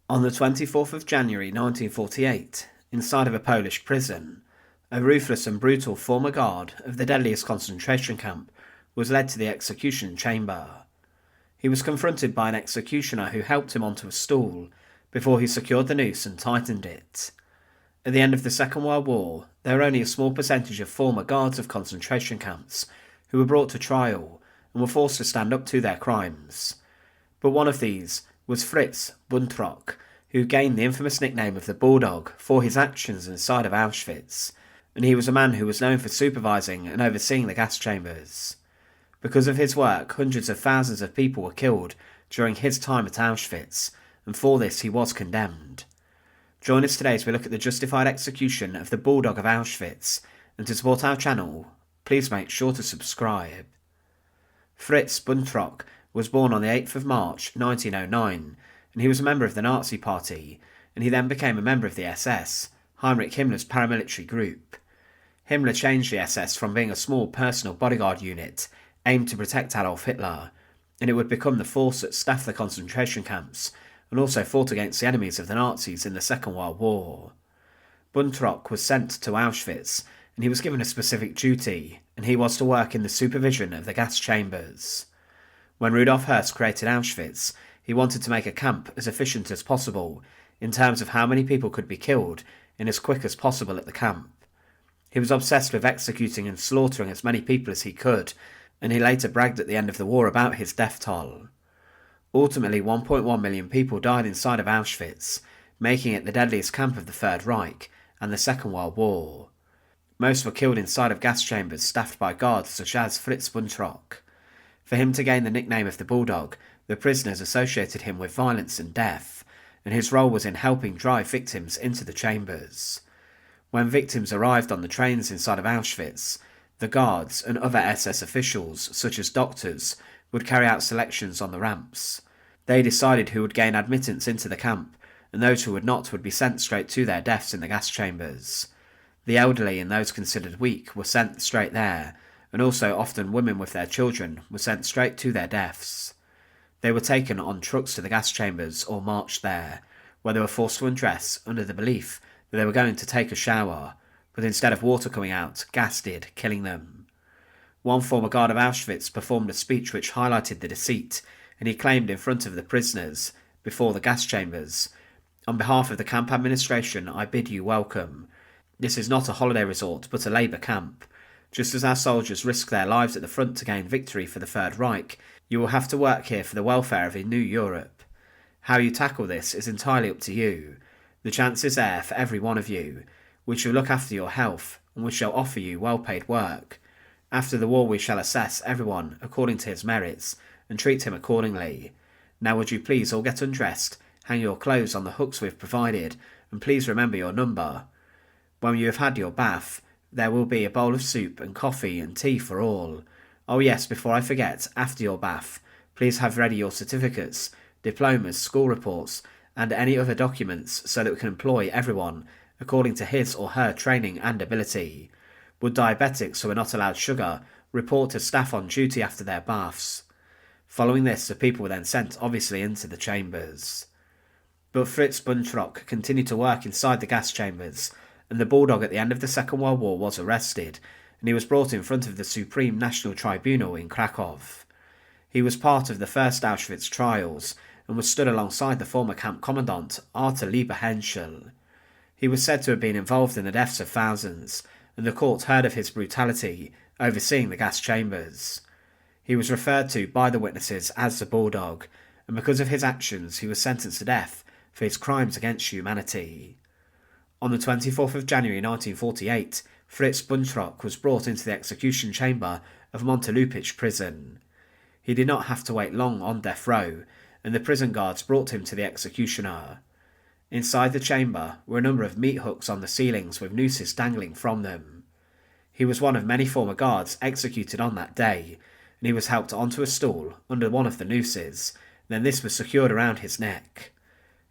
On the 24th of January 1948, inside of a Polish prison, a ruthless and brutal former guard of the deadliest concentration camp was led to the execution chamber. He was confronted by an executioner who helped him onto a stool before he secured the noose and tightened it. At the end of the Second World War, there were only a small percentage of former guards of concentration camps who were brought to trial and were forced to stand up to their crimes. But one of these was Fritz Buntrock, who gained the infamous nickname of the Bulldog for his actions inside of Auschwitz, and he was a man who was known for supervising and overseeing the gas chambers. Because of his work, hundreds of thousands of people were killed during his time at Auschwitz, and for this he was condemned. Join us today as we look at the justified execution of the Bulldog of Auschwitz, and to support our channel, please make sure to subscribe. Fritz Buntrock was born on the 8th of March 1909, and he was a member of the Nazi Party, and he then became a member of the SS, Heinrich Himmler's paramilitary group. Himmler changed the SS from being a small personal bodyguard unit aimed to protect Adolf Hitler, and it would become the force that staffed the concentration camps and also fought against the enemies of the Nazis in the Second World War. Buntrock was sent to Auschwitz, and he was given a specific duty, and he was to work in the supervision of the gas chambers. When Rudolf Höss created Auschwitz, he wanted to make a camp as efficient as possible in terms of how many people could be killed in as quick as possible at the camp. He was obsessed with executing and slaughtering as many people as he could, and he later bragged at the end of the war about his death toll. Ultimately, 1.1 million people died inside of Auschwitz, making it the deadliest camp of the Third Reich and the Second World War. Most were killed inside of gas chambers staffed by guards such as Fritz Buntrock. For him to gain the nickname of the Bulldog, the prisoners associated him with violence and death, and his role was in helping drive victims into the chambers. When victims arrived on the trains inside of Auschwitz, the guards and other SS officials, such as doctors, would carry out selections on the ramps. They decided who would gain admittance into the camp, and those who would not would be sent straight to their deaths in the gas chambers. The elderly and those considered weak were sent straight there, and also often women with their children were sent straight to their deaths. They were taken on trucks to the gas chambers or marched there, where they were forced to undress under the belief that they were going to take a shower, but instead of water coming out, gas did, killing them. One former guard of Auschwitz performed a speech which highlighted the deceit, and he claimed in front of the prisoners, before the gas chambers, "On behalf of the camp administration, I bid you welcome. This is not a holiday resort, but a labour camp. Just as our soldiers risk their lives at the front to gain victory for the Third Reich, you will have to work here for the welfare of a new Europe. How you tackle this is entirely up to you. The chance is there for every one of you. We shall look after your health, and we shall offer you well-paid work. After the war we shall assess everyone according to his merits, and treat him accordingly. Now would you please all get undressed, hang your clothes on the hooks we've provided, and please remember your number. When you have had your bath, there will be a bowl of soup and coffee and tea for all. Oh yes, before I forget, after your bath, please have ready your certificates, diplomas, school reports, and any other documents so that we can employ everyone according to his or her training and ability. Would diabetics who are not allowed sugar report to staff on duty after their baths?" Following this, the people were then sent obviously into the chambers. But Fritz Buntrock continued to work inside the gas chambers, and the Bulldog at the end of the Second World War was arrested, and he was brought in front of the Supreme National Tribunal in Krakow. He was part of the first Auschwitz trials, and was stood alongside the former camp commandant Arthur Lieber-Henschel. He was said to have been involved in the deaths of thousands, and the court heard of his brutality, overseeing the gas chambers. He was referred to by the witnesses as the Bulldog, and because of his actions he was sentenced to death for his crimes against humanity. On the 24th of January 1948, Fritz Buntrock was brought into the execution chamber of Montelupich prison. He did not have to wait long on death row, and the prison guards brought him to the executioner. Inside the chamber were a number of meat hooks on the ceilings with nooses dangling from them. He was one of many former guards executed on that day, and he was helped onto a stool under one of the nooses, then this was secured around his neck.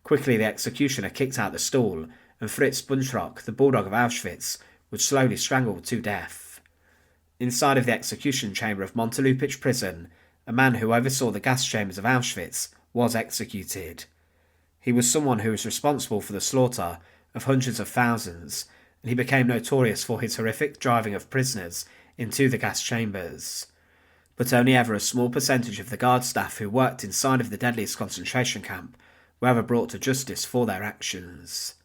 Quickly the executioner kicked out the stool, and Fritz Buntrock, the Bulldog of Auschwitz, was slowly strangled to death. Inside of the execution chamber of Montelupich prison, a man who oversaw the gas chambers of Auschwitz was executed. He was someone who was responsible for the slaughter of hundreds of thousands, and he became notorious for his horrific driving of prisoners into the gas chambers. But only ever a small percentage of the guard staff who worked inside of the deadliest concentration camp were ever brought to justice for their actions.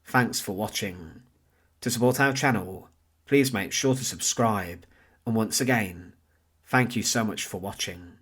Thanks for watching. To support our channel, please make sure to subscribe, and once again, thank you so much for watching.